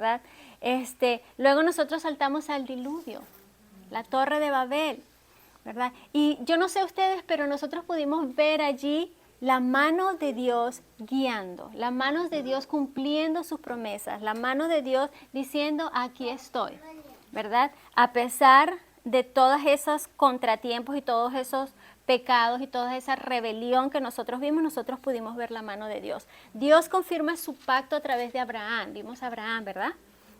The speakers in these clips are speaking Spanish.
¿verdad? Luego nosotros saltamos al diluvio, la Torre de Babel, ¿verdad? Y yo no sé ustedes, pero nosotros pudimos ver allí la mano de Dios guiando, la mano de Dios cumpliendo sus promesas, la mano de Dios diciendo, aquí estoy, ¿verdad? A pesar de todos esos contratiempos y todos esos pecados y toda esa rebelión que nosotros vimos, nosotros pudimos ver la mano de Dios. Dios confirma su pacto a través de Abraham. Vimos a Abraham, ¿verdad?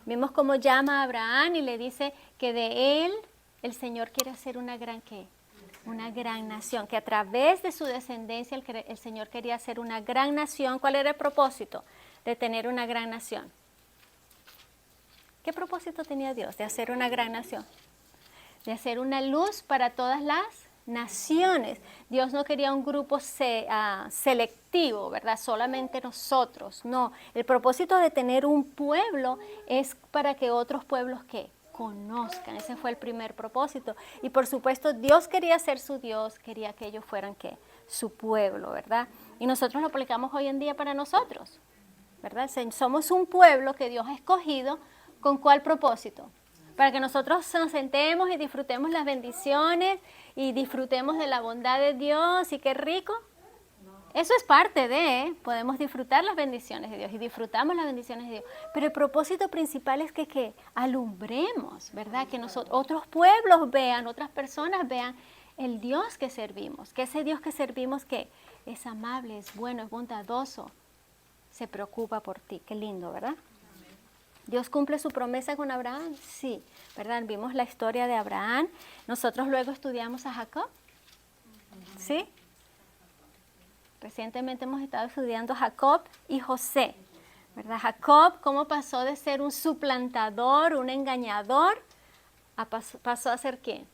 Vimos cómo llama a Abraham y le dice que de él el Señor quiere hacer una gran ¿qué? Una gran nación, que a través de su descendencia el Señor quería hacer una gran nación. ¿Cuál era el propósito de tener una gran nación? ¿Qué propósito tenía Dios de hacer una gran nación? De hacer una luz para todas las naciones. Dios no quería un grupo selectivo, ¿verdad? Solamente nosotros. No, el propósito de tener un pueblo es para que otros pueblos ¿qué? Conozcan. Ese fue el primer propósito. Y por supuesto Dios quería ser su Dios, quería que ellos fueran ¿qué? Su pueblo, ¿verdad? Y nosotros lo aplicamos hoy en día para nosotros, ¿verdad? Somos un pueblo que Dios ha escogido. ¿Con cuál propósito? Para que nosotros nos sentemos y disfrutemos las bendiciones y disfrutemos de la bondad de Dios. Y qué rico. Eso es parte de, podemos disfrutar las bendiciones de Dios y disfrutamos las bendiciones de Dios. Pero el propósito principal es que alumbremos, ¿verdad? Que otros pueblos vean, otras personas vean el Dios que servimos. Que ese Dios que servimos que es amable, es bueno, es bondadoso, se preocupa por ti. Qué lindo, ¿verdad? ¿Dios cumple su promesa con Abraham? Sí, ¿verdad? Vimos la historia de Abraham. Nosotros luego estudiamos a Jacob. ¿Sí? Recientemente hemos estado estudiando Jacob y José, ¿verdad? Jacob, cómo pasó de ser un suplantador, un engañador, pasó a ser ¿quién?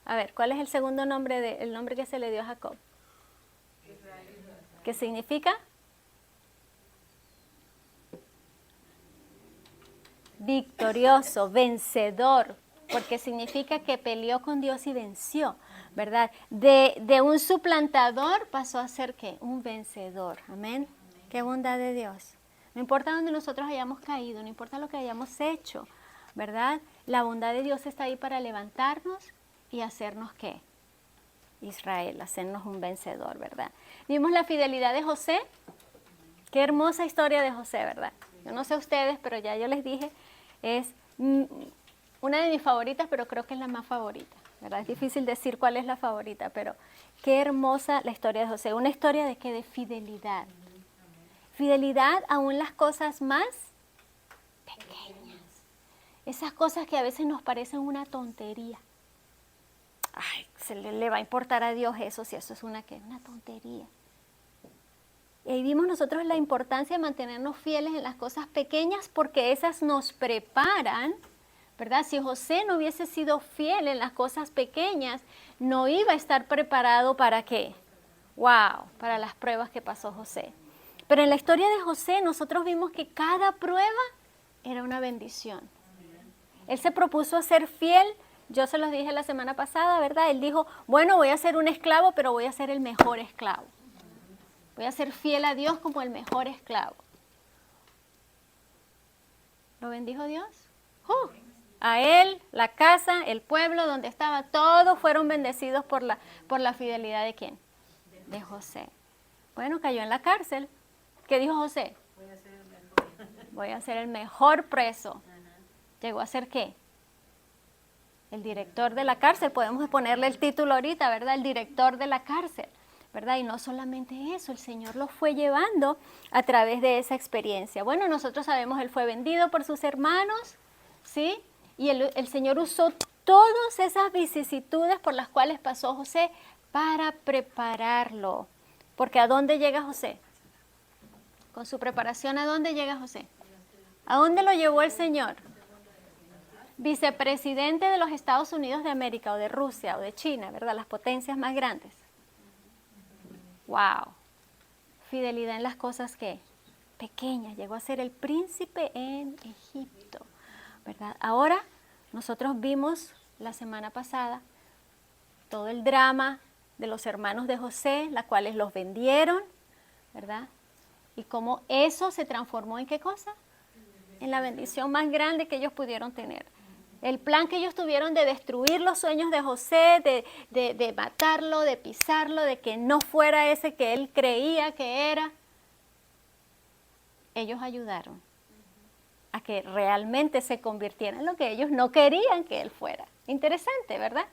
A ver, ¿cuál es el segundo nombre, el nombre que se le dio a Jacob? ¿Qué significa? Victorioso, vencedor, porque significa que peleó con Dios y venció, ¿verdad? De un suplantador pasó a ser ¿qué? Un vencedor, amén. Qué bondad de Dios. No importa dónde nosotros hayamos caído, no importa lo que hayamos hecho, ¿verdad? La bondad de Dios está ahí para levantarnos y hacernos ¿qué? Israel, hacernos un vencedor, ¿verdad? Vimos la fidelidad de José. Qué hermosa historia de José, ¿verdad? Yo no sé ustedes, pero ya yo les dije, es una de mis favoritas, pero creo que es la más favorita, ¿verdad? Es difícil decir cuál es la favorita, pero qué hermosa la historia de José. Una historia de qué? De fidelidad. Fidelidad aún las cosas más pequeñas. Esas cosas que a veces nos parecen una tontería. Ay, se le va a importar a Dios eso, si eso es una tontería. Y ahí vimos nosotros la importancia de mantenernos fieles en las cosas pequeñas porque esas nos preparan, ¿verdad? Si José no hubiese sido fiel en las cosas pequeñas, no iba a estar preparado ¿para qué? ¡Wow! Para las pruebas que pasó José. Pero en la historia de José nosotros vimos que cada prueba era una bendición. Él se propuso a ser fiel. Yo se los dije la semana pasada, ¿verdad? Él dijo, bueno, voy a ser un esclavo, pero voy a ser el mejor esclavo. Voy a ser fiel a Dios como el mejor esclavo. ¿Lo bendijo Dios? A él, la casa, el pueblo donde estaba, todos fueron bendecidos por la fidelidad de ¿quién? De José. Bueno, cayó en la cárcel. ¿Qué dijo José? Voy a ser el mejor preso. ¿Llegó a ser qué? El director de la cárcel. Podemos ponerle el título ahorita, ¿verdad? El director de la cárcel. ¿Verdad? Y no solamente eso, el Señor lo fue llevando a través de esa experiencia. Bueno, nosotros sabemos, él fue vendido por sus hermanos, ¿sí? Y el Señor usó todas esas vicisitudes por las cuales pasó José para prepararlo. Porque ¿a dónde llega José? Con su preparación, ¿a dónde llega José? ¿A dónde lo llevó el Señor? Vicepresidente de los Estados Unidos de América, o de Rusia, o de China, ¿verdad? Las potencias más grandes. ¡Wow! Fidelidad en las cosas que pequeñas. Llegó a ser el príncipe en Egipto, ¿verdad? Ahora, nosotros vimos la semana pasada todo el drama de los hermanos de José, las cuales los vendieron, ¿verdad? Y cómo eso se transformó en ¿qué cosa? en la bendición más grande que ellos pudieron tener. El plan que ellos tuvieron de destruir los sueños de José, de matarlo, de pisarlo, de que no fuera ese que él creía que era, ellos ayudaron a que realmente se convirtiera en lo que ellos no querían que él fuera. Interesante, ¿verdad?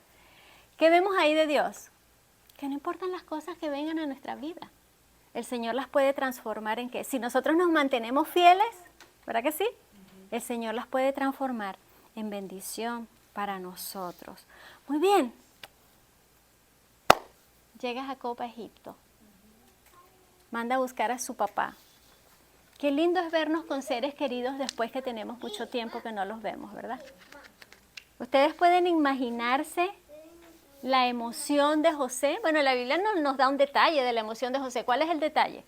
¿Qué vemos ahí de Dios? Que no importan las cosas que vengan a nuestra vida. El Señor las puede transformar en qué. Si nosotros nos mantenemos fieles, ¿verdad que sí? El Señor las puede transformar en bendición para nosotros. Muy bien. Llega Jacob a Egipto. Manda a buscar a su papá. Qué lindo es vernos con seres queridos después que tenemos mucho tiempo que no los vemos, ¿verdad? Ustedes pueden imaginarse la emoción de José. Bueno, la Biblia no nos da un detalle de la emoción de José. ¿Cuál es el detalle?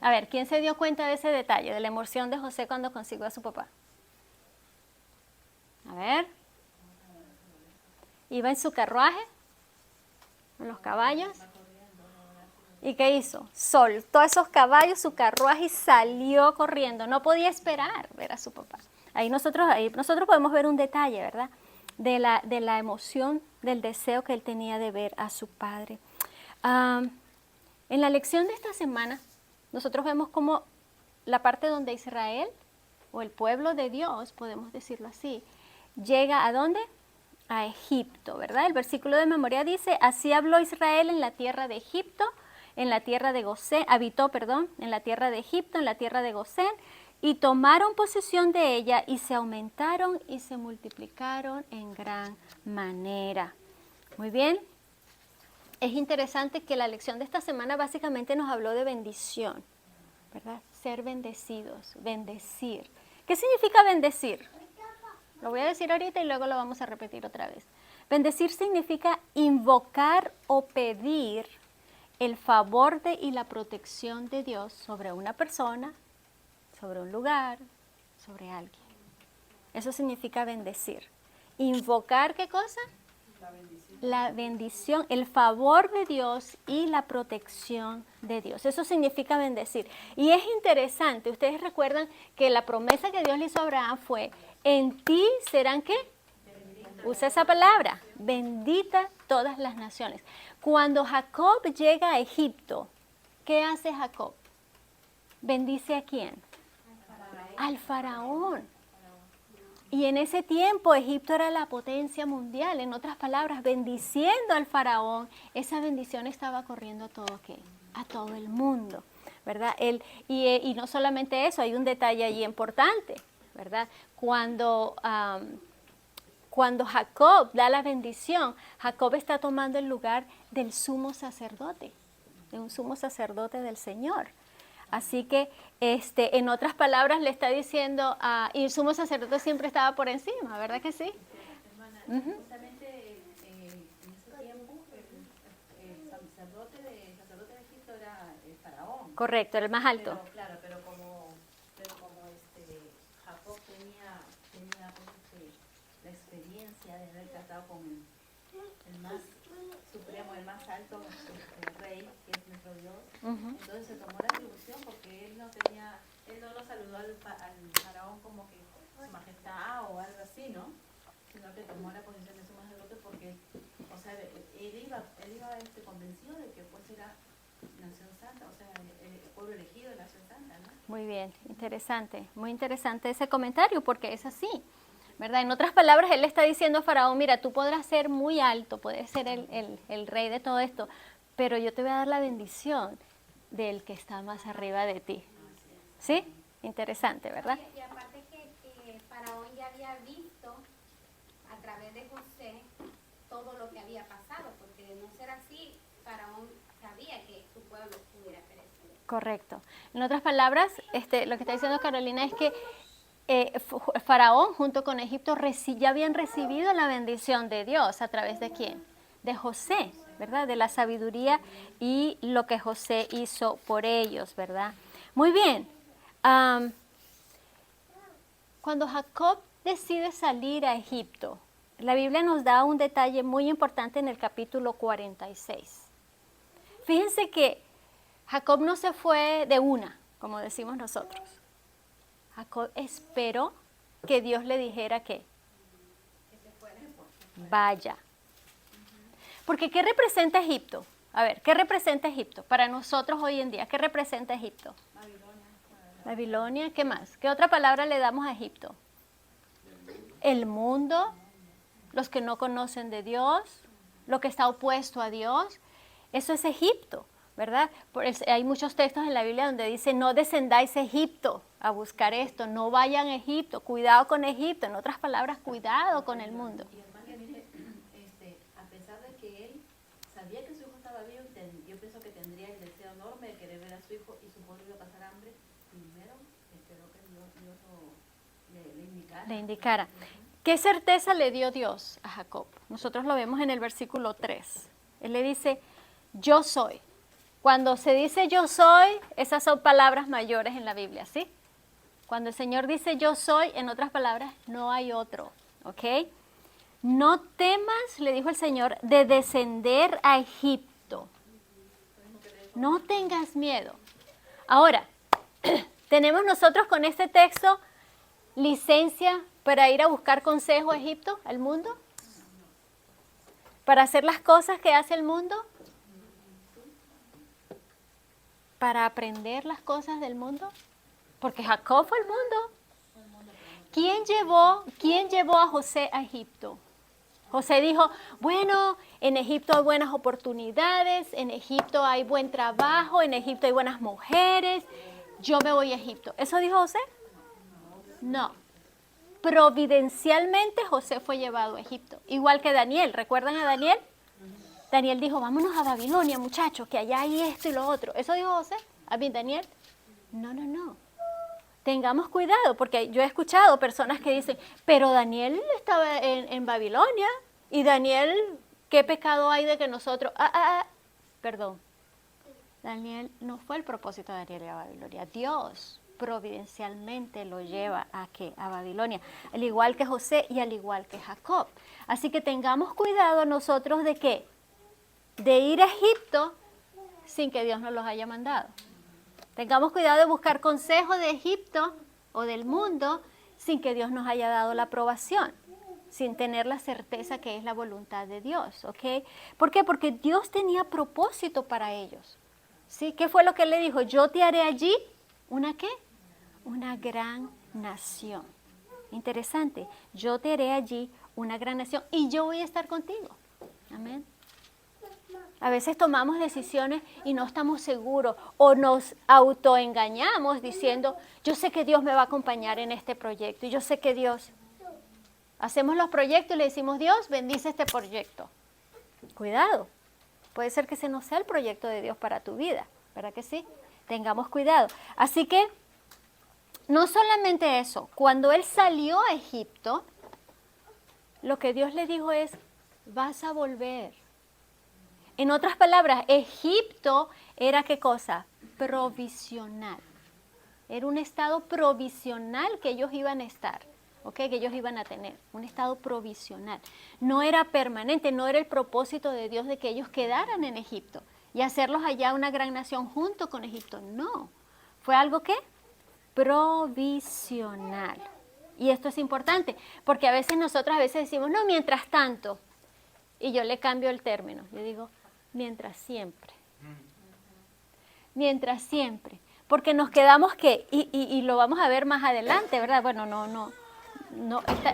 A ver, ¿quién se dio cuenta de ese detalle, de la emoción de José cuando consiguió a su papá? A ver. Iba en su carruaje, con los caballos. ¿Y qué hizo? Soltó a esos caballos, su carruaje y salió corriendo. No podía esperar ver a su papá. Ahí nosotros podemos ver un detalle, ¿verdad? De la emoción, del deseo que él tenía de ver a su padre. En la lección de esta semana, nosotros vemos cómo la parte donde Israel, o el pueblo de Dios, podemos decirlo así, llega ¿a dónde? A Egipto, ¿verdad? El versículo de memoria dice, así habló Israel en la tierra de Egipto, en la tierra de Gosén, habitó, en la tierra de Egipto, en la tierra de Gosén, y tomaron posesión de ella y se aumentaron y se multiplicaron en gran manera. Muy bien. Es interesante que la lección de esta semana básicamente nos habló de bendición, ¿verdad? Ser bendecidos, bendecir. ¿Qué significa bendecir? Lo voy a decir ahorita y luego lo vamos a repetir otra vez. Bendecir significa invocar o pedir el favor y la protección de Dios sobre una persona, sobre un lugar, sobre alguien. Eso significa bendecir. Invocar, ¿qué cosa? La bendición, el favor de Dios y la protección de Dios. Eso significa bendecir. Y es interesante, ustedes recuerdan que la promesa que Dios le hizo a Abraham fue, en ti serán ¿qué? Usa esa palabra, bendita todas las naciones. Cuando Jacob llega a Egipto, ¿qué hace Jacob? ¿Bendice a quién? Al faraón. Y en ese tiempo Egipto era la potencia mundial. En otras palabras, bendiciendo al faraón, esa bendición estaba corriendo a todo ¿qué? A todo el mundo, ¿verdad? Y no solamente eso, hay un detalle allí importante, ¿verdad? Cuando Jacob da la bendición, Jacob está tomando el lugar del sumo sacerdote, de un sumo sacerdote del Señor. Así que, en otras palabras, le está diciendo, y el sumo sacerdote siempre estaba por encima, ¿verdad que sí? Hermana, justamente en ese tiempo, el sacerdote de Egipto era el faraón. Correcto, el más alto. Pero, claro, pero como Jacob tenía la experiencia de haber tratado con el más supremo, el más alto, el rey, que es nuestro Dios. Entonces se tomó la atribución porque él no lo saludó al faraón como que su majestad o algo así, ¿no? Sino que tomó la posición de su sacerdote porque, o sea, él iba convencido de que pues era nación santa, o sea, el pueblo elegido de nación santa, ¿no? Muy bien, interesante, muy interesante ese comentario porque es así, ¿verdad? En otras palabras, él le está diciendo a Faraón, mira, tú podrás ser muy alto, puedes ser el rey de todo esto, pero yo te voy a dar la bendición del que está más arriba de ti. ¿Sí? Interesante, ¿verdad? Y aparte que Faraón ya había visto a través de José todo lo que había pasado, porque de no ser así, Faraón sabía que su pueblo pudiera perecer. Correcto. En otras palabras, lo que está diciendo Carolina es que Faraón junto con Egipto ya habían recibido la bendición de Dios. ¿A través de quién? De José, ¿verdad? De la sabiduría y lo que José hizo por ellos, ¿verdad? Muy bien. Cuando Jacob decide salir a Egipto, la Biblia nos da un detalle muy importante en el capítulo 46. Fíjense que Jacob no se fue de una, como decimos nosotros. Jacob esperó que Dios le dijera que vaya. Porque ¿qué representa Egipto? A ver, ¿qué representa Egipto para nosotros hoy en día? ¿Qué representa Egipto? Babilonia, ¿qué más? ¿Qué otra palabra le damos a Egipto? El mundo, los que no conocen de Dios, lo que está opuesto a Dios. Eso es Egipto, ¿verdad? Hay muchos textos en la Biblia donde dice, no descendáis a Egipto a buscar esto, no vayan a Egipto, cuidado con Egipto. En otras palabras, cuidado con el mundo. Y además que dice, a pesar de que él sabía que su hijo estaba vivo, yo pienso que tendría el deseo enorme de querer ver a su hijo y supongo que iba a pasar hambre, primero esperó que Dios le indicara. Le indicara. ¿Qué certeza le dio Dios a Jacob? Nosotros lo vemos en el versículo 3. Él le dice, yo soy. Cuando se dice yo soy, esas son palabras mayores en la Biblia, ¿sí? Cuando el Señor dice yo soy, en otras palabras, no hay otro, ¿ok? No temas, le dijo el Señor, de descender a Egipto. No tengas miedo. Ahora, ¿tenemos nosotros con este texto licencia para ir a buscar consejo a Egipto, al mundo? ¿Para hacer las cosas que hace el mundo? ¿Para aprender las cosas del mundo? Porque Jacob fue el mundo. ¿Quién llevó a José a Egipto? José dijo, bueno, en Egipto hay buenas oportunidades, en Egipto hay buen trabajo, en Egipto hay buenas mujeres, yo me voy a Egipto. ¿Eso dijo José? No. Providencialmente José fue llevado a Egipto, igual que Daniel. ¿Recuerdan a Daniel? Daniel dijo, vámonos a Babilonia, muchachos, que allá hay esto y lo otro. ¿Eso dijo José? ¿A mí, Daniel? No. Tengamos cuidado, porque yo he escuchado personas que dicen, pero Daniel estaba en Babilonia, y Daniel, ¿qué pecado hay de que nosotros? Perdón. Daniel no fue el propósito de Daniel ir a Babilonia. Dios providencialmente lo lleva a Babilonia, al igual que José y al igual que Jacob. Así que tengamos cuidado nosotros de ¿qué? De ir a Egipto sin que Dios nos los haya mandado. Tengamos cuidado de buscar consejo de Egipto o del mundo sin que Dios nos haya dado la aprobación, sin tener la certeza que es la voluntad de Dios, ¿ok? ¿Por qué? Porque Dios tenía propósito para ellos, ¿sí? ¿Qué fue lo que Él le dijo? Yo te haré allí, ¿una qué? Una gran nación. Interesante, yo te haré allí una gran nación y yo voy a estar contigo. Amén. A veces tomamos decisiones y no estamos seguros o nos autoengañamos diciendo, yo sé que Dios me va a acompañar en este proyecto y yo sé que Dios... Hacemos los proyectos y le decimos, Dios, bendice este proyecto. Cuidado, puede ser que ese no sea el proyecto de Dios para tu vida, ¿verdad que sí? Tengamos cuidado. Así que, no solamente eso, cuando él salió a Egipto, lo que Dios le dijo es, vas a volver. En otras palabras, Egipto era ¿qué cosa? Provisional. Era un estado provisional que ellos iban a estar, ¿ok? Que ellos iban a tener, un estado provisional. No era permanente, no era el propósito de Dios de que ellos quedaran en Egipto y hacerlos allá una gran nación junto con Egipto. No, fue algo ¿qué? Provisional. Y esto es importante, porque a veces nosotros decimos, no, mientras tanto, y yo le cambio el término, yo digo, mientras siempre. Mientras siempre. Porque nos quedamos que, y lo vamos a ver más adelante, ¿verdad? Bueno, no,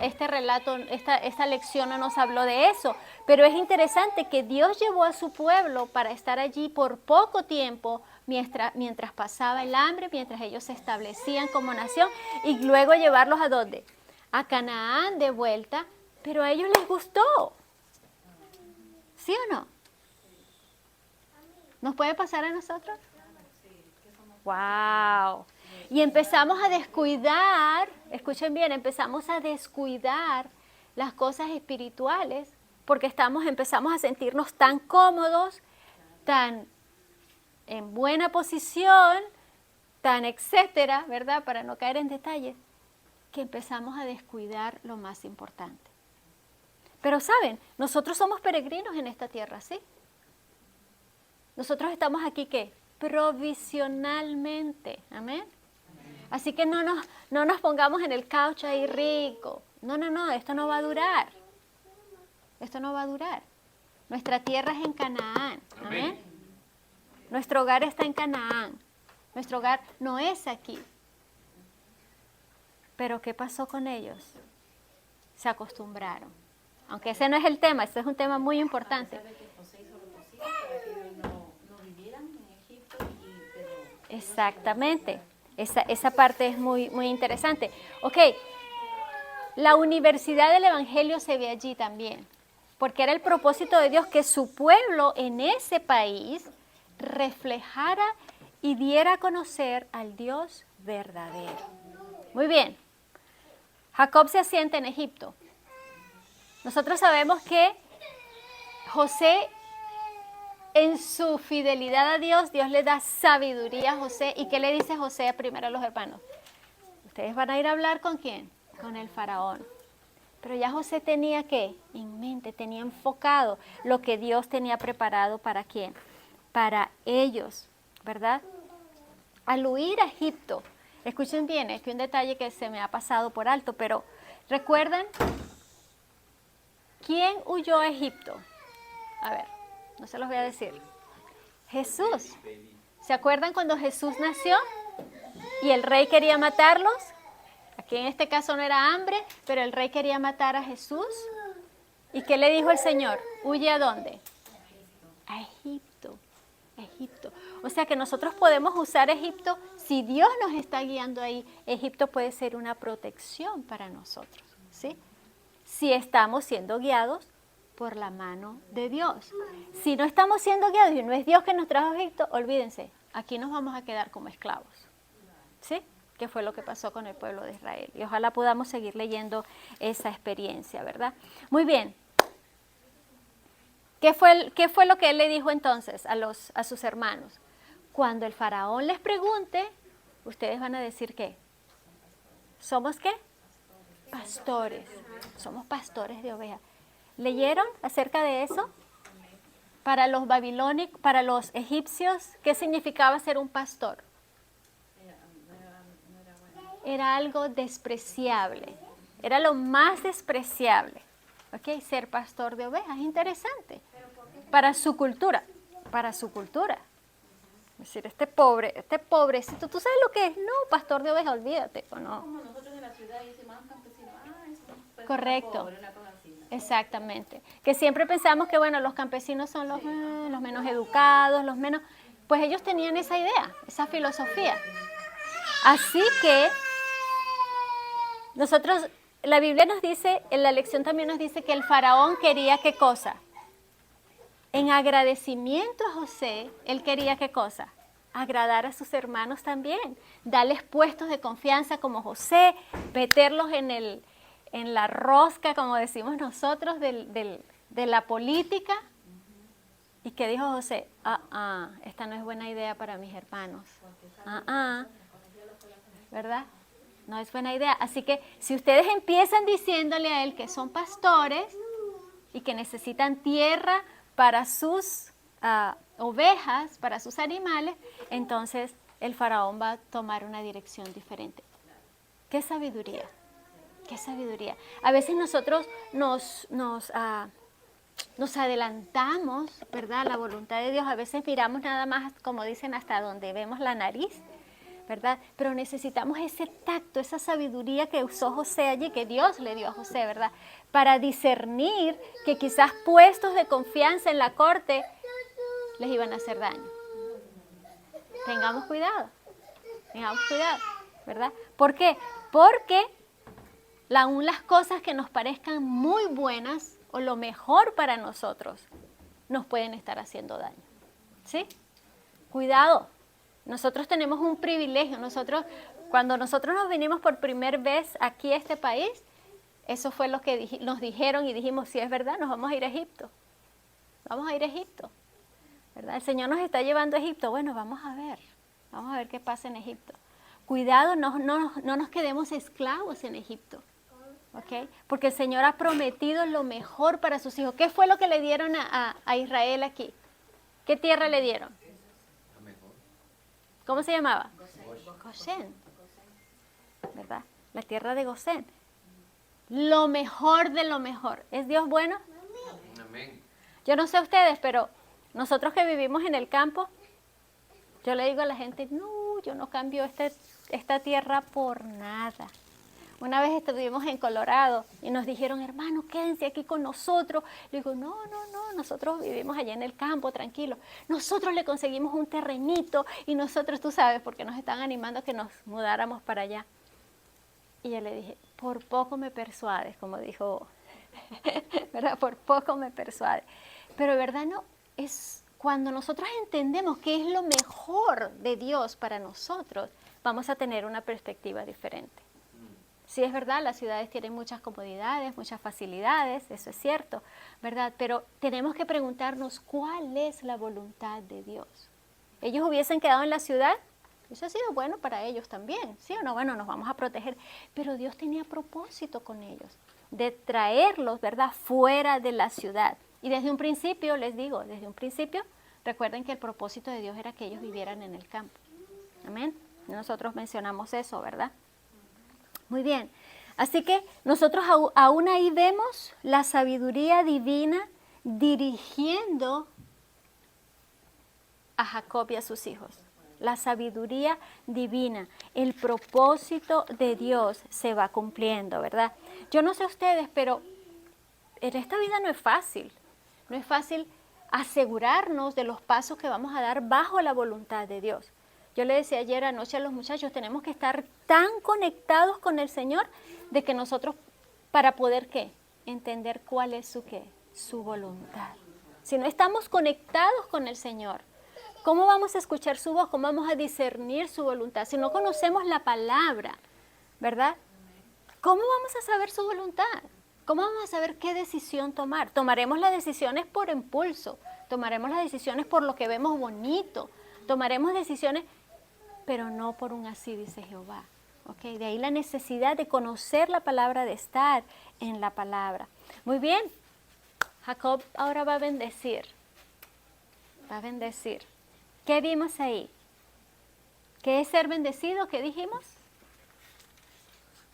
este relato, esta lección no nos habló de eso, pero es interesante que Dios llevó a su pueblo para estar allí por poco tiempo, mientras pasaba el hambre, mientras ellos se establecían como nación, y luego llevarlos ¿a dónde? A Canaán de vuelta, pero a ellos les gustó. ¿Sí o no? ¿Nos puede pasar a nosotros? ¡Wow! Y empezamos a descuidar, escuchen bien, empezamos a descuidar las cosas espirituales porque empezamos a sentirnos tan cómodos, tan en buena posición, tan etcétera, ¿verdad? Para no caer en detalles, que empezamos a descuidar lo más importante. Pero saben, nosotros somos peregrinos en esta tierra, ¿sí? Nosotros estamos aquí, ¿qué? Provisionalmente, amén. Así que no nos pongamos en el caucho ahí rico. No, esto no va a durar. Esto no va a durar. Nuestra tierra es en Canaán. Amén. Nuestro hogar está en Canaán. Nuestro hogar no es aquí. Pero ¿qué pasó con ellos? Se acostumbraron. Aunque ese no es el tema, ese es un tema muy importante. A pesar de que José hizo lo posible para que ellos no vivieran en Egipto, pero Exactamente. Esa parte es muy, muy interesante. Ok, la universidad del Evangelio se ve allí también, porque era el propósito de Dios que su pueblo en ese país reflejara y diera a conocer al Dios verdadero. Muy bien. Jacob se asienta en Egipto. Nosotros sabemos que José, en su fidelidad a Dios, Dios le da sabiduría a José. ¿Y qué le dice José primero a los hermanos? Ustedes van a ir a hablar ¿con quién? Con el faraón. Pero ya José tenía ¿qué? En mente, tenía enfocado lo que Dios tenía preparado para quién, para ellos, ¿verdad? Al huir a Egipto, escuchen bien, es que un detalle que se me ha pasado por alto, pero ¿recuerdan quién huyó a Egipto? A ver, no se los voy a decir. Jesús. ¿Se acuerdan cuando Jesús nació y el rey quería matarlos? Aquí en este caso no era hambre, pero el rey quería matar a Jesús. ¿Y qué le dijo el Señor? ¿Huye a dónde? A Egipto. A Egipto. O sea que nosotros podemos usar Egipto, si Dios nos está guiando ahí, Egipto puede ser una protección para nosotros, ¿sí? Si estamos siendo guiados por la mano de Dios. Si no estamos siendo guiados y no es Dios que nos trajo a Egipto, olvídense, aquí nos vamos a quedar como esclavos, ¿sí? Que fue lo que pasó con el pueblo de Israel. Y ojalá podamos seguir leyendo esa experiencia, ¿verdad? Muy bien. ¿Qué fue lo que él le dijo entonces a sus hermanos? Cuando el faraón les pregunte, ustedes van a decir ¿qué? ¿Somos qué? Pastores. Somos pastores de ovejas. ¿Leyeron acerca de eso? Para los babilónicos, para los egipcios, ¿qué significaba ser un pastor? Era algo despreciable. Era lo más despreciable. ¿Ok? Ser pastor de ovejas. Interesante. Para su cultura. Para su cultura. Es decir, este pobrecito, ¿tú sabes lo que es? No, pastor de ovejas, olvídate, ¿o no? como nosotros en la ciudad decimos campesinos, es un Correcto. pobre, una cosa así, ¿no? Exactamente. Que siempre pensamos que, bueno, los campesinos son los menos educados, los menos... Pues ellos tenían esa idea, esa filosofía. Así que nosotros, la Biblia nos dice, en la lección también nos dice que el faraón quería ¿qué cosa? En agradecimiento a José, él quería ¿qué cosa? Agradar a sus hermanos también, darles puestos de confianza como José, meterlos en la rosca, como decimos nosotros, de la política. ¿Y qué dijo José? Esta no es buena idea para mis hermanos. ¿Verdad? No es buena idea. Así que si ustedes empiezan diciéndole a él que son pastores y que necesitan tierra para sus ovejas, para sus animales, entonces el faraón va a tomar una dirección diferente. ¡Qué sabiduría! ¡Qué sabiduría! A veces nosotros nos adelantamos, ¿verdad?, a la voluntad de Dios. A veces miramos nada más, como dicen, hasta donde vemos la nariz, ¿verdad? Pero necesitamos ese tacto, esa sabiduría que usó José allí, que Dios le dio a José, ¿verdad? Para discernir que quizás puestos de confianza en la corte les iban a hacer daño. Tengamos cuidado, ¿verdad? ¿Por qué? Porque aún las cosas que nos parezcan muy buenas o lo mejor para nosotros nos pueden estar haciendo daño, ¿sí? Cuidado. Nosotros tenemos un privilegio. Cuando nosotros nos vinimos por primera vez aquí a este país, eso fue lo que nos dijeron y dijimos, si es verdad, nos vamos a ir a Egipto. Vamos a ir a Egipto, ¿verdad? El Señor nos está llevando a Egipto. Bueno, vamos a ver qué pasa en Egipto. Cuidado, no nos quedemos esclavos en Egipto, ¿ok? Porque el Señor ha prometido lo mejor para sus hijos. ¿Qué fue lo que le dieron a Israel aquí? ¿Qué tierra le dieron? ¿Cómo se llamaba? Gosén. ¿verdad? La tierra de Gosén. Lo mejor de lo mejor. ¿Es Dios bueno? Amén. Yo no sé ustedes, pero nosotros que vivimos en el campo, yo le digo a la gente, no, yo no cambio esta tierra por nada. Una vez estuvimos en Colorado y nos dijeron, hermano, quédense aquí con nosotros. Le digo, no, nosotros vivimos allá en el campo, tranquilo. Nosotros le conseguimos un terrenito y nosotros, tú sabes, porque nos están animando a que nos mudáramos para allá. Y yo le dije, por poco me persuades, como dijo, ¿verdad? Por poco me persuades. Pero verdad no, es cuando nosotros entendemos qué es lo mejor de Dios para nosotros, vamos a tener una perspectiva diferente. Sí, es verdad, las ciudades tienen muchas comodidades, muchas facilidades, eso es cierto, ¿verdad? Pero tenemos que preguntarnos cuál es la voluntad de Dios. ¿Ellos hubiesen quedado en la ciudad? Eso ha sido bueno para ellos también, ¿sí o no? Bueno, nos vamos a proteger. Pero Dios tenía propósito con ellos, de traerlos, ¿verdad?, fuera de la ciudad. Y desde un principio, les digo, desde un principio, recuerden que el propósito de Dios era que ellos vivieran en el campo. Amén. Nosotros mencionamos eso, ¿verdad? Muy bien. Así que nosotros aún ahí vemos la sabiduría divina dirigiendo a Jacob y a sus hijos. La sabiduría divina, el propósito de Dios se va cumpliendo, ¿verdad? Yo no sé ustedes, pero en esta vida no es fácil. No es fácil asegurarnos de los pasos que vamos a dar bajo la voluntad de Dios. Yo le decía ayer anoche a los muchachos, tenemos que estar tan conectados con el Señor de que nosotros, para poder, ¿qué? Entender cuál es su voluntad. Si no estamos conectados con el Señor, ¿cómo vamos a escuchar su voz? ¿Cómo vamos a discernir su voluntad? Si no conocemos la palabra, ¿verdad? ¿Cómo vamos a saber su voluntad? ¿Cómo vamos a saber qué decisión tomar? Tomaremos las decisiones por impulso, tomaremos las decisiones por lo que vemos bonito, tomaremos decisiones, pero no por un así dice Jehová. ¿Okay? De ahí la necesidad de conocer la palabra, de estar en la palabra. Muy bien, Jacob ahora va a bendecir. Va a bendecir. ¿Qué vimos ahí? ¿Qué es ser bendecido? ¿Qué dijimos?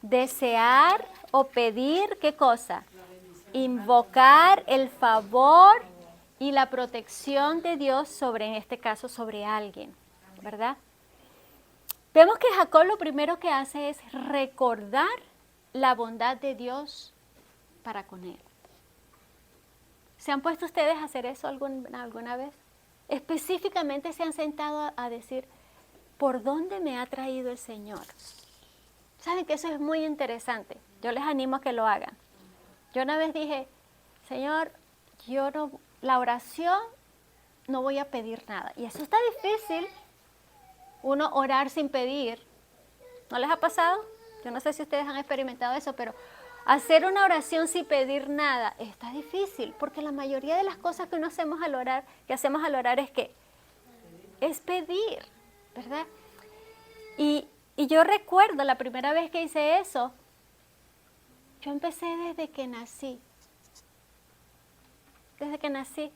Desear o pedir, ¿qué cosa? Invocar el favor y la protección de Dios sobre, en este caso, sobre alguien, ¿verdad? Vemos que Jacob lo primero que hace es recordar la bondad de Dios para con él. ¿Se han puesto ustedes a hacer eso alguna vez? Específicamente se han sentado a decir, ¿por dónde me ha traído el Señor? ¿Saben que eso es muy interesante? Yo les animo a que lo hagan. Yo una vez dije, Señor, la oración no voy a pedir nada. Y eso está difícil, uno orar sin pedir. ¿No les ha pasado? Yo no sé si ustedes han experimentado eso, pero hacer una oración sin pedir nada está difícil, porque la mayoría de las cosas que hacemos al orar es que es pedir, ¿verdad? Y yo recuerdo la primera vez que hice eso, yo empecé desde que nací. Desde que nací.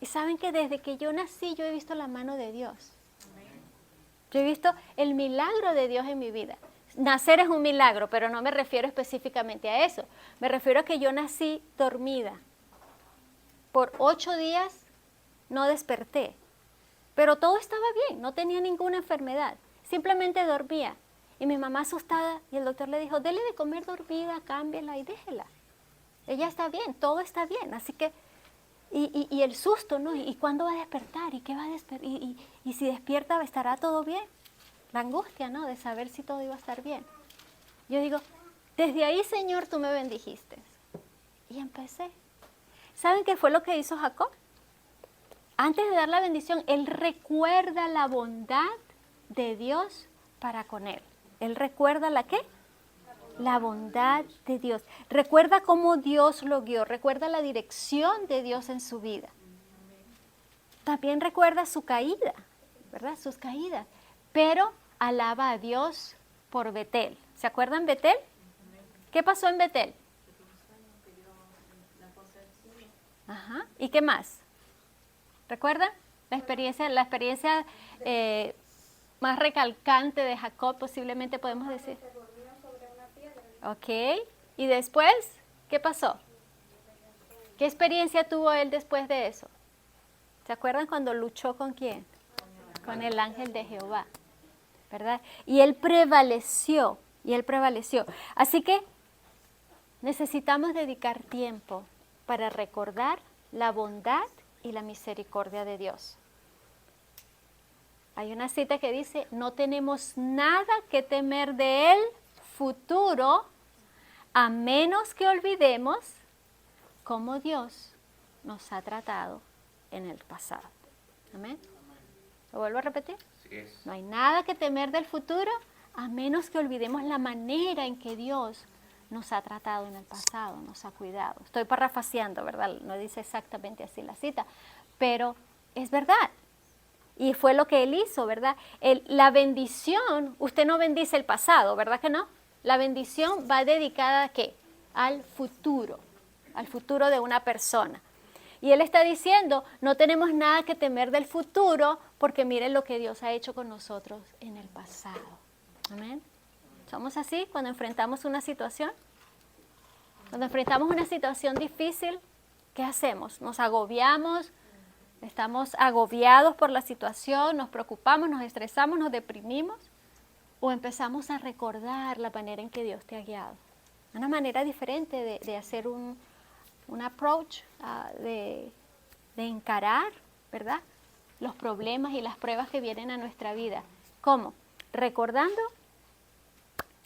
Y saben que desde que yo nací yo he visto la mano de Dios. Yo he visto el milagro de Dios en mi vida. Nacer es un milagro, pero no me refiero específicamente a eso. Me refiero a que yo nací dormida. Por 8 días no desperté. Pero todo estaba bien, no tenía ninguna enfermedad. Simplemente dormía. Y mi mamá asustada, y el doctor le dijo, dele de comer dormida, cámbiela y déjela. Ella está bien, todo está bien. Así que, y el susto, ¿no? ¿Y cuándo va a despertar? ¿Y qué va a despertar? Y si despierta, ¿estará todo bien? La angustia, ¿no? De saber si todo iba a estar bien. Yo digo, desde ahí, Señor, tú me bendijiste. Y empecé. ¿Saben qué fue lo que hizo Jacob? Antes de dar la bendición, él recuerda la bondad de Dios para con él. Él recuerda ¿la qué? La bondad de Dios. Recuerda cómo Dios lo guió. Recuerda la dirección de Dios en su vida. También recuerda su caída, ¿verdad? Sus caídas. Pero alaba a Dios por Betel. ¿Se acuerdan Betel? ¿Qué pasó en Betel? Ajá. ¿Y qué más? ¿Recuerdan? La experiencia más recalcante de Jacob, posiblemente podemos decir. Ok. ¿Y después? ¿Qué pasó? ¿Qué experiencia tuvo él después de eso? ¿Se acuerdan cuando luchó con quién? Con el ángel de Jehová, ¿verdad? Y él prevaleció, Así que necesitamos dedicar tiempo para recordar la bondad y la misericordia de Dios. Hay una cita que dice, no tenemos nada que temer del futuro, a menos que olvidemos cómo Dios nos ha tratado en el pasado. Amén. ¿Lo vuelvo a repetir? No hay nada que temer del futuro, a menos que olvidemos la manera en que Dios nos ha tratado en el pasado, nos ha cuidado. Estoy parafraseando, ¿verdad? No dice exactamente así la cita, pero es verdad. Y fue lo que él hizo, ¿verdad? La bendición, usted no bendice el pasado, ¿verdad que no? La bendición va dedicada ¿a qué? Al futuro de una persona. Y él está diciendo, no tenemos nada que temer del futuro, porque miren lo que Dios ha hecho con nosotros en el pasado. Amén. ¿Somos así cuando enfrentamos una situación? Cuando enfrentamos una situación difícil, ¿qué hacemos? Nos agobiamos, estamos agobiados por la situación, nos preocupamos, nos estresamos, nos deprimimos, o empezamos a recordar la manera en que Dios te ha guiado. Una manera diferente de hacer un approach, de encarar, ¿verdad? Los problemas y las pruebas que vienen a nuestra vida. ¿Cómo? Recordando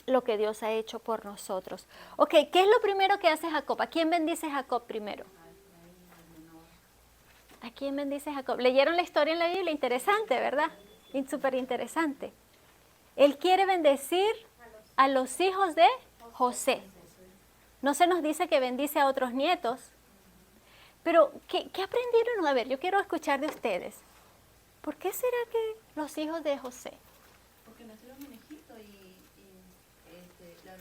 lo que Dios ha hecho por nosotros. Ok, ¿qué es lo primero que hace Jacob? ¿A quién bendice Jacob primero? ¿A quién bendice Jacob? ¿Leyeron la historia en la Biblia? Interesante, ¿verdad? Súper interesante. Él quiere bendecir a los hijos de José. No se nos dice que bendice a otros nietos. Pero, ¿qué aprendieron? A ver, yo quiero escuchar de ustedes. ¿Por qué será que los hijos de José? Porque nacieron en Egipto y la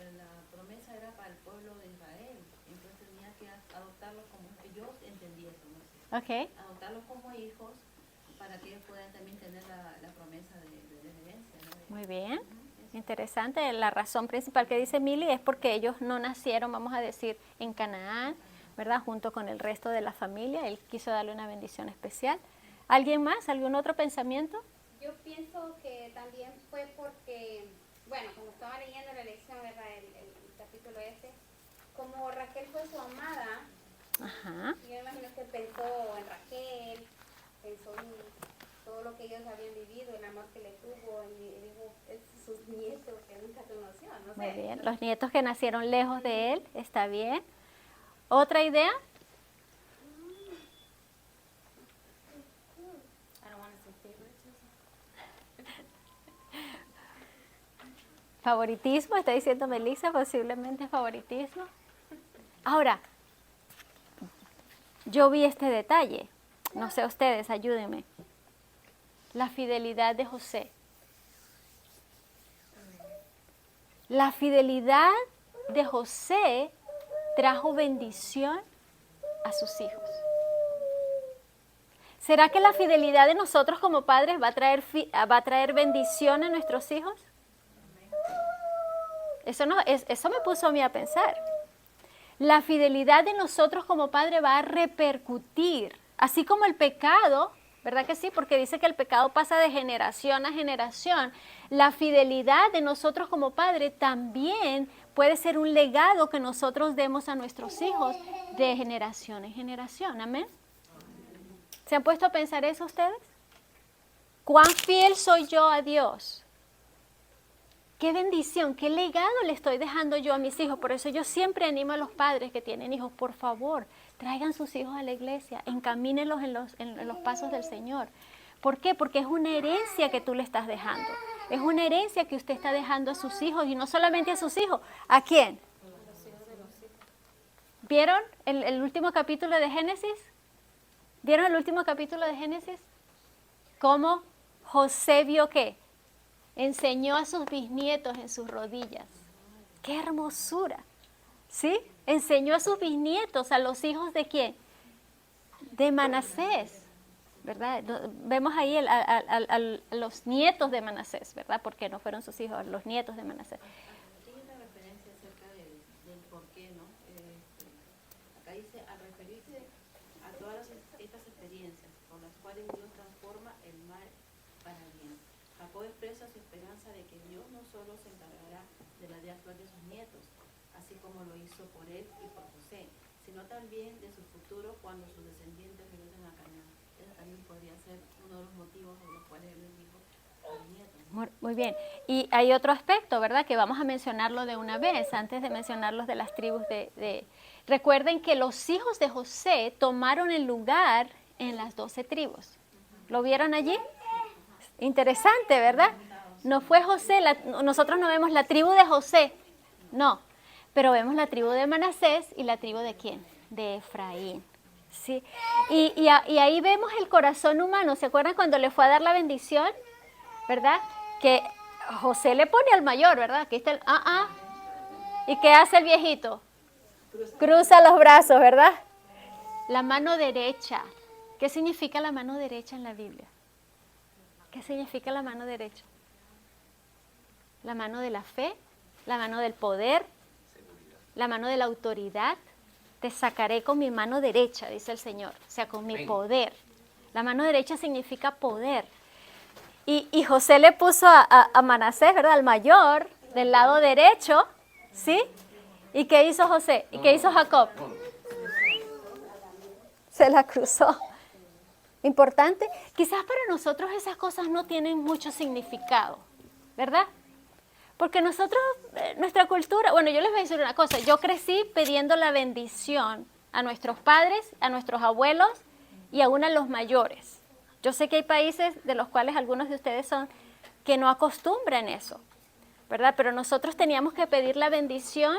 promesa era para el pueblo de Israel. Entonces tenía que adoptarlos como ellos entendieron, ¿no? Okay. Adoptarlos como hijos para que ellos puedan también tener la promesa de herencia, ¿no? Muy bien. Interesante. La razón principal que dice Mili es porque ellos no nacieron, vamos a decir, en Canaán, ¿verdad? Junto con el resto de la familia. Él quiso darle una bendición especial. ¿Alguien más? ¿Algún otro pensamiento? Yo pienso que también fue porque, bueno, como estaba leyendo la lección, ¿verdad? El capítulo como Raquel fue su amada, Ajá. yo imagino que pensó en Raquel, pensó en todo lo que ellos habían vivido, el amor que le tuvo, y dijo, sus nietos que nunca conoció, no sé. Muy bien. Los nietos que nacieron lejos de él, está bien. ¿Otra idea? Favoritismo, está diciendo Melissa, posiblemente favoritismo. Ahora, yo vi este detalle, no sé ustedes, ayúdenme. La fidelidad de José. La fidelidad de José trajo bendición a sus hijos. ¿Será que la fidelidad de nosotros como padres va a traer bendición a nuestros hijos? Eso me puso a mí a pensar. La fidelidad de nosotros como padres va a repercutir, así como el pecado, ¿verdad que sí? Porque dice que el pecado pasa de generación a generación. La fidelidad de nosotros como padres también puede ser un legado que nosotros demos a nuestros hijos de generación en generación. ¿Amén? ¿Se han puesto a pensar eso ustedes? ¿Cuán fiel soy yo a Dios? Qué bendición, qué legado le estoy dejando yo a mis hijos. Por eso yo siempre animo a los padres que tienen hijos, por favor, traigan sus hijos a la iglesia, encamínenlos en los pasos del Señor. ¿Por qué? Porque es una herencia que tú le estás dejando. Es una herencia que usted está dejando a sus hijos, y no solamente a sus hijos. ¿A quién? ¿Vieron el último capítulo de Génesis? ¿Vieron el último capítulo de Génesis? ¿Cómo José vio qué? Enseñó a sus bisnietos en sus rodillas. ¡Qué hermosura! ¿Sí? Enseñó a sus bisnietos, a los hijos de quién? De Manasés, ¿verdad? Vemos ahí a los nietos de Manasés, ¿verdad? Porque no fueron sus hijos, los nietos de Manasés. Hay una referencia acerca de ¿no? Acá dice, al referirse a todas estas experiencias por las cuales Dios transforma el mal para bien, Jacob expresa su esperanza de que Dios no solo se encargará de la de actuar de sus nietos, así como lo hizo por él y por José, sino también de su futuro cuando sus descendientes regresen a Canaán. Ese también podría ser uno de los motivos por los cuales él les dijo a los nietos. Muy bien. Y hay otro aspecto, ¿verdad? Que vamos a mencionarlo de una vez, antes de mencionar los de las tribus Recuerden que los hijos de José tomaron el lugar en las 12 tribus. ¿Lo vieron allí? Interesante, ¿verdad? No fue José, nosotros no vemos la tribu de José, no, pero vemos la tribu de Manasés y la tribu de ¿quién? De Efraín. ¿Sí? Y ahí vemos el corazón humano. ¿Se acuerdan cuando le fue a dar la bendición? ¿Verdad? Que José le pone al mayor, ¿verdad? Aquí está el ¿Y qué hace el viejito? Cruza los brazos, ¿verdad? La mano derecha. ¿Qué significa la mano derecha en la Biblia? ¿Qué significa la mano derecha? La mano de la fe, la mano del poder, la mano de la autoridad. Te sacaré con mi mano derecha, dice el Señor, o sea, con mi poder. La mano derecha significa poder. Y José le puso a Manasés, ¿verdad? Al mayor, del lado derecho, ¿sí? ¿Y qué hizo José? ¿Y qué hizo Jacob? Se la cruzó. Importante. Quizás para nosotros esas cosas no tienen mucho significado, ¿verdad? Porque nosotros, nuestra cultura, bueno, yo les voy a decir una cosa, yo crecí pidiendo la bendición a nuestros padres, a nuestros abuelos y aún a los mayores. Yo sé que hay países de los cuales algunos de ustedes son que no acostumbran eso, ¿verdad? Pero nosotros teníamos que pedir la bendición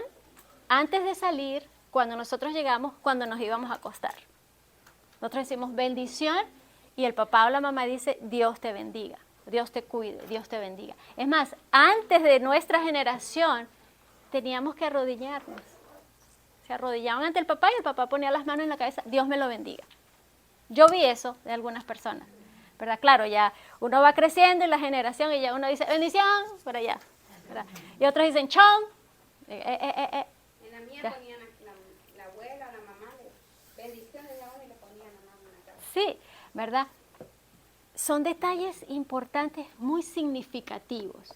antes de salir, cuando nosotros llegamos, cuando nos íbamos a acostar. Nosotros decimos bendición y el papá o la mamá dice Dios te bendiga, Dios te cuide, Dios te bendiga. Es más, antes de nuestra generación teníamos que arrodillarnos. Se arrodillaban ante el papá y el papá ponía las manos en la cabeza, Dios me lo bendiga. Yo vi eso de algunas personas, ¿verdad? Claro, ya uno va creciendo en la generación y ya uno dice bendición por allá, ¿verdad? Y otros dicen chom. En la mía Ya. ponían la abuela o la mamá de bendiciones de ahora y le ponían la mano en la cabeza. Sí, ¿verdad? Son detalles importantes, muy significativos,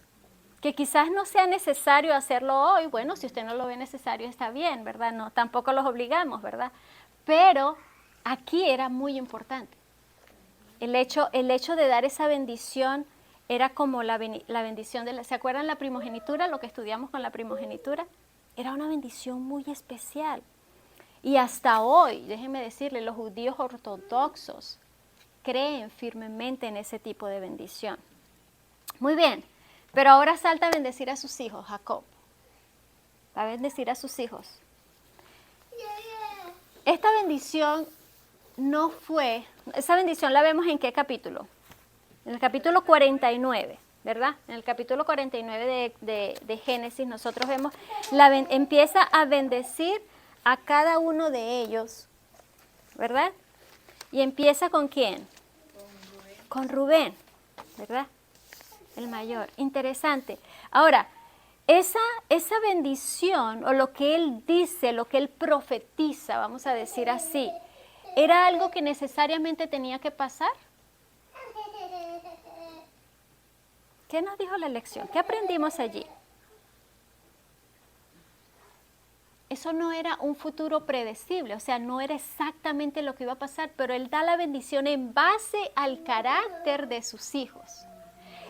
que quizás no sea necesario hacerlo hoy. Bueno, si usted no lo ve necesario está bien, ¿verdad? No, tampoco los obligamos, ¿verdad? Pero aquí era muy importante. El hecho de dar esa bendición era como la bendición de ¿se acuerdan la primogenitura? Lo que estudiamos con la primogenitura. Era una bendición muy especial. Y hasta hoy, déjenme decirle, los judíos ortodoxos creen firmemente en ese tipo de bendición. Muy bien, pero ahora salta a bendecir a sus hijos, Jacob. Va a bendecir a sus hijos. Esta bendición no fue, esa bendición la vemos en qué capítulo? En el capítulo 49, ¿verdad? En el capítulo 49 de Génesis nosotros vemos, empieza a bendecir a cada uno de ellos, ¿verdad? Y empieza ¿con quién? Con Rubén, ¿verdad? El mayor. Interesante. Ahora, esa bendición o lo que él dice, lo que él profetiza, vamos a decir así, ¿era algo que necesariamente tenía que pasar? ¿Qué nos dijo la lección? ¿Qué aprendimos allí? Eso no era un futuro predecible, o sea, no era exactamente lo que iba a pasar, pero él da la bendición en base al carácter de sus hijos.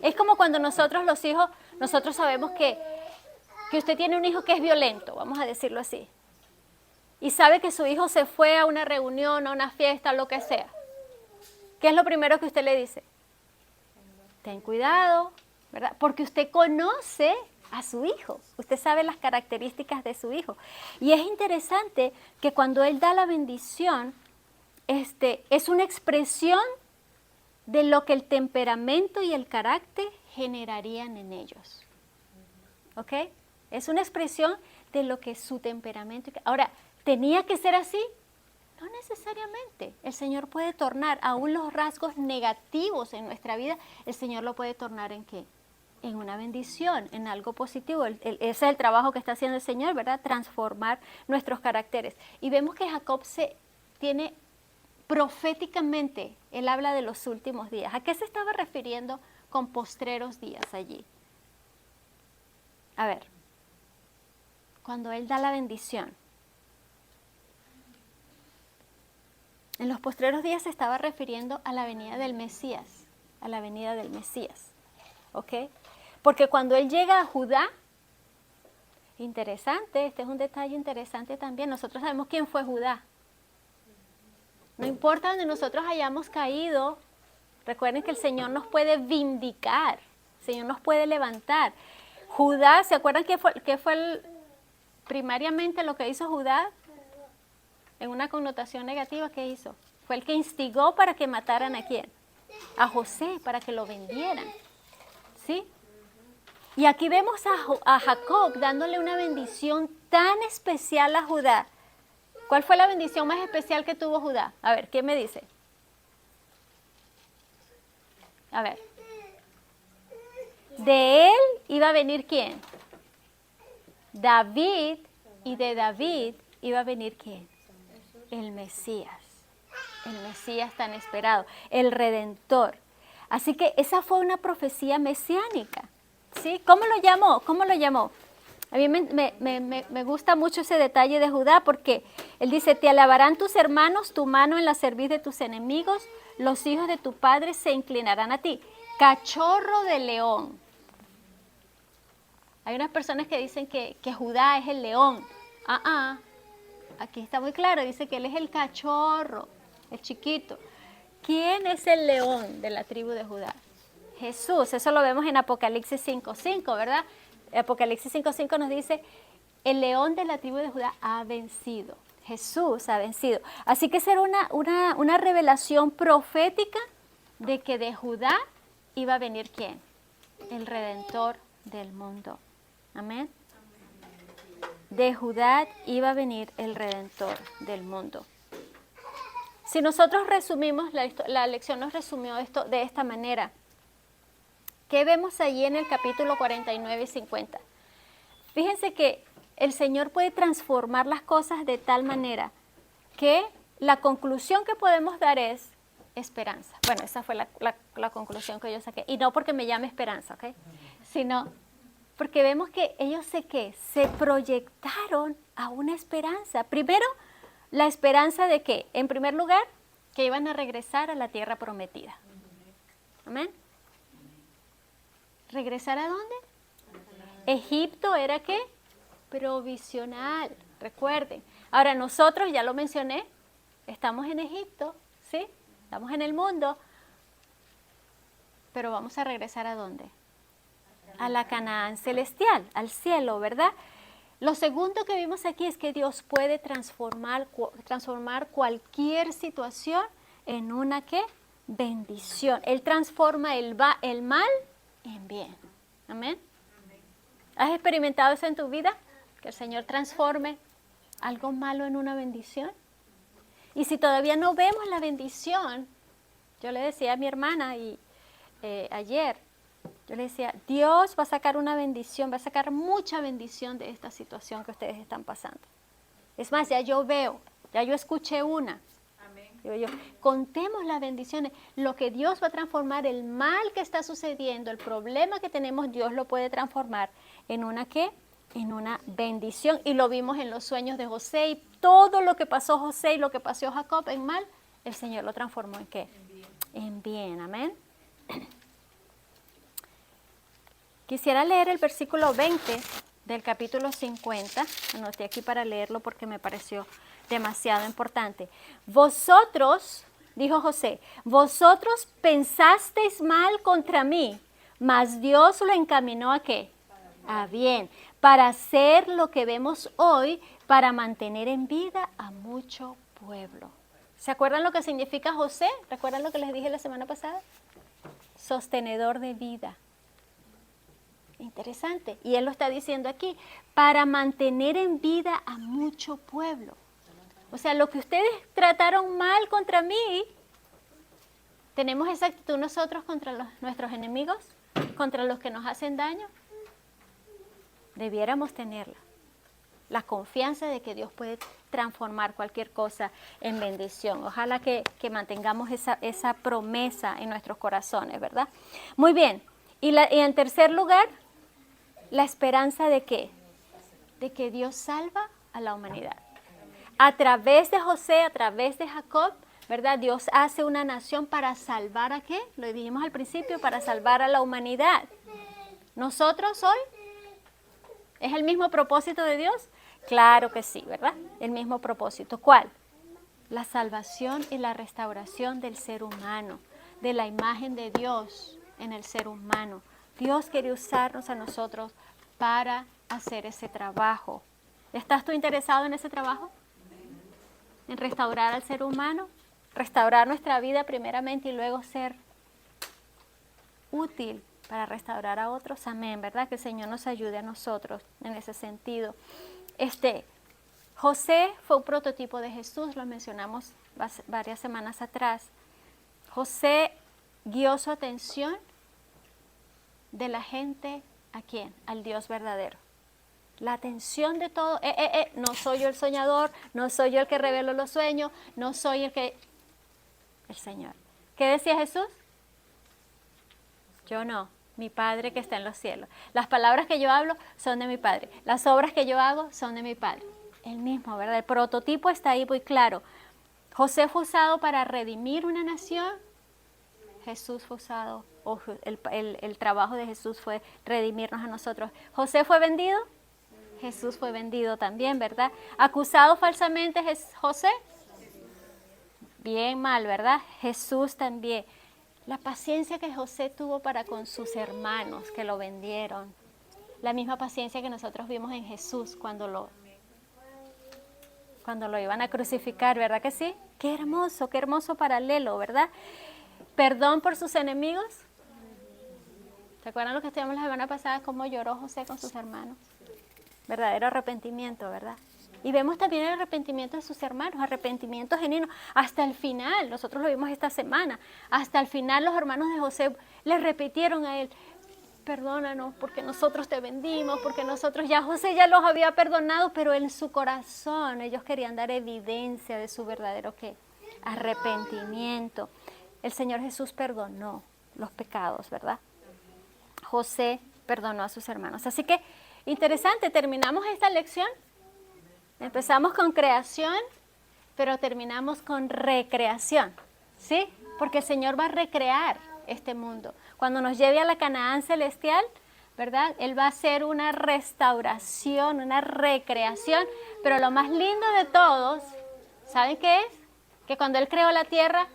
Es como cuando nosotros los hijos, nosotros sabemos que usted tiene un hijo que es violento, vamos a decirlo así, y sabe que su hijo se fue a una reunión, a una fiesta, lo que sea. ¿Qué es lo primero que usted le dice? Ten cuidado, ¿verdad? Porque usted conoce a su hijo, usted sabe las características de su hijo. Y es interesante que cuando él da la bendición, es una expresión de lo que el temperamento y el carácter generarían en ellos. ¿Ok? Es una expresión de lo que su temperamento... Ahora, ¿tenía que ser así? No necesariamente. El Señor puede tornar aún los rasgos negativos en nuestra vida, el Señor lo puede tornar ¿en qué? en una bendición, en algo positivo. Ese es el trabajo que está haciendo el Señor, ¿verdad? Transformar nuestros caracteres. Y vemos que Jacob tiene proféticamente, él habla de los últimos días. ¿A qué se estaba refiriendo con postreros días allí? A ver, cuando él da la bendición. En los postreros días se estaba refiriendo a la venida del Mesías, a la venida del Mesías, ¿ok? Porque cuando él llega a Judá, interesante, este es un detalle interesante también, nosotros sabemos quién fue Judá. No importa donde nosotros hayamos caído, recuerden que el Señor nos puede vindicar, el Señor nos puede levantar. Judá, ¿se acuerdan qué fue primariamente lo que hizo Judá? En una connotación negativa, ¿qué hizo? Fue el que instigó para que mataran ¿a quién? A José, para que lo vendieran. ¿Sí? Y aquí vemos a Jacob dándole una bendición tan especial a Judá. ¿Cuál fue la bendición más especial que tuvo Judá? A ver, ¿quién me dice? A ver. De él iba a venir ¿quién? David, y de David iba a venir ¿quién? El Mesías tan esperado, el Redentor. Así que esa fue una profecía mesiánica, ¿sí? ¿Cómo lo llamó? ¿Cómo lo llamó? A mí me gusta mucho ese detalle de Judá porque él dice, te alabarán tus hermanos, tu mano en la cerviz de tus enemigos, los hijos de tu padre se inclinarán a ti. Cachorro de león. Hay unas personas que dicen que Judá es el león. Aquí está muy claro, dice que él es el cachorro, el chiquito. ¿Quién es el león de la tribu de Judá? Jesús, eso lo vemos en Apocalipsis 5:5, ¿verdad? Apocalipsis 5:5 nos dice, el león de la tribu de Judá ha vencido. Jesús ha vencido. Así que esa era una revelación profética de que de Judá iba a venir ¿quién? El Redentor del mundo. Amén. De Judá iba a venir el Redentor del mundo. Si nosotros resumimos, la lección nos resumió esto de esta manera. ¿Qué vemos allí en el capítulo 49 y 50? Fíjense que el Señor puede transformar las cosas de tal manera que la conclusión que podemos dar es esperanza. Bueno, esa fue la conclusión que yo saqué. Y no porque me llame esperanza, ¿ok? Sino porque vemos que ellos se proyectaron a una esperanza. Primero, la esperanza de que, en primer lugar, que iban a regresar a la tierra prometida. Amén. ¿Regresar a dónde? Egipto era ¿qué? Provisional, recuerden. Ahora nosotros, ya lo mencioné, estamos en Egipto, ¿sí? Estamos en el mundo, pero vamos a regresar ¿a dónde? A la Canaán celestial, al cielo, ¿verdad? Lo segundo que vimos aquí es que Dios puede transformar cualquier situación en una ¿qué? Bendición. Él transforma el mal en bien. Amén. ¿Has experimentado eso en tu vida? Que el Señor transforme algo malo en una bendición. Y si todavía no vemos la bendición, yo le decía a mi hermana ayer, yo le decía, Dios va a sacar una bendición, va a sacar mucha bendición de esta situación que ustedes están pasando. Es más, ya yo escuché una. Amén. Digo yo, contemos las bendiciones, lo que Dios va a transformar, el mal que está sucediendo, el problema que tenemos, Dios lo puede transformar en una ¿qué? En una bendición. Y lo vimos en los sueños de José y todo lo que pasó José y lo que pasó Jacob en mal, el Señor lo transformó en ¿qué? En bien, amén. Quisiera leer el versículo 20 del capítulo 50, anoté aquí para leerlo porque me pareció demasiado importante. Vosotros, dijo José, vosotros pensasteis mal contra mí, mas Dios lo encaminó ¿a qué? A bien, para hacer lo que vemos hoy, para mantener en vida a mucho pueblo. ¿Se acuerdan lo que significa José? ¿Recuerdan lo que les dije la semana pasada? Sostenedor de vida. Interesante. Y él lo está diciendo aquí, para mantener en vida a mucho pueblo. O sea, lo que ustedes trataron mal contra mí, ¿tenemos esa actitud nosotros contra nuestros enemigos? contra los que nos hacen daño? Debiéramos tenerla. La confianza de que Dios puede transformar cualquier cosa en bendición. Ojalá que mantengamos esa promesa en nuestros corazones, ¿verdad? Muy bien. Y en tercer lugar, la esperanza de ¿qué? De que Dios salva a la humanidad. A través de José, a través de Jacob, ¿verdad? Dios hace una nación para salvar ¿a qué? Lo dijimos al principio, para salvar a la humanidad. ¿Nosotros hoy? ¿Es el mismo propósito de Dios? Claro que sí, ¿verdad? El mismo propósito. ¿Cuál? La salvación y la restauración del ser humano, de la imagen de Dios en el ser humano. Dios quiere usarnos a nosotros para hacer ese trabajo. ¿Estás tú interesado en ese trabajo? En restaurar al ser humano, restaurar nuestra vida primeramente y luego ser útil para restaurar a otros. Amén, ¿verdad? Que el Señor nos ayude a nosotros en ese sentido. José fue un prototipo de Jesús, lo mencionamos varias semanas atrás. José guió su atención de la gente, ¿a quién? Al Dios verdadero. La atención de todo, no soy yo el soñador, no soy yo el que revelo los sueños, no soy el Señor. ¿Qué decía Jesús? Yo no, mi Padre que está en los cielos. Las palabras que yo hablo son de mi Padre. Las obras que yo hago son de mi Padre. El mismo, ¿verdad? El prototipo está ahí muy claro. José fue usado para redimir una nación. Jesús fue usado, el trabajo de Jesús fue redimirnos a nosotros. ¿José fue vendido? Jesús fue vendido también, ¿verdad? ¿Acusado falsamente José? Bien mal, ¿verdad? Jesús también. La paciencia que José tuvo para con sus hermanos que lo vendieron. La misma paciencia que nosotros vimos en Jesús cuando lo iban a crucificar, ¿verdad que sí? Qué hermoso paralelo, ¿verdad? Perdón por sus enemigos. ¿Se acuerdan lo que estudiamos la semana pasada? Cómo lloró José con sus hermanos. Verdadero arrepentimiento, ¿verdad? Y vemos también el arrepentimiento de sus hermanos, arrepentimiento genuino. Hasta el final, nosotros lo vimos esta semana, hasta el final los hermanos de José le repitieron a él, perdónanos porque nosotros te vendimos, porque José ya los había perdonado, pero en su corazón ellos querían dar evidencia de su verdadero ¿qué? Arrepentimiento. El Señor Jesús perdonó los pecados, ¿verdad? José perdonó a sus hermanos. Así que, interesante, terminamos esta lección. Empezamos con creación, pero terminamos con recreación, ¿sí? Porque el Señor va a recrear este mundo. Cuando nos lleve a la Canaán celestial, ¿verdad? Él va a hacer una restauración, una recreación, pero lo más lindo de todos, ¿saben qué es? Que cuando Él creó la tierra,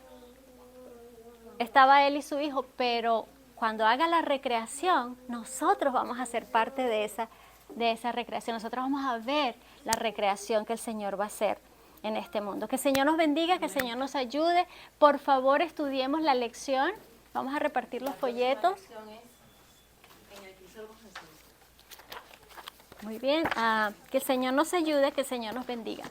estaba Él y su Hijo, pero cuando haga la recreación, nosotros vamos a ser parte de esa recreación. Nosotros vamos a ver la recreación que el Señor va a hacer en este mundo. Que el Señor nos bendiga, que el Señor nos ayude. Por favor, estudiemos la lección. Vamos a repartir los folletos. Muy bien. Que el Señor nos ayude, que el Señor nos bendiga.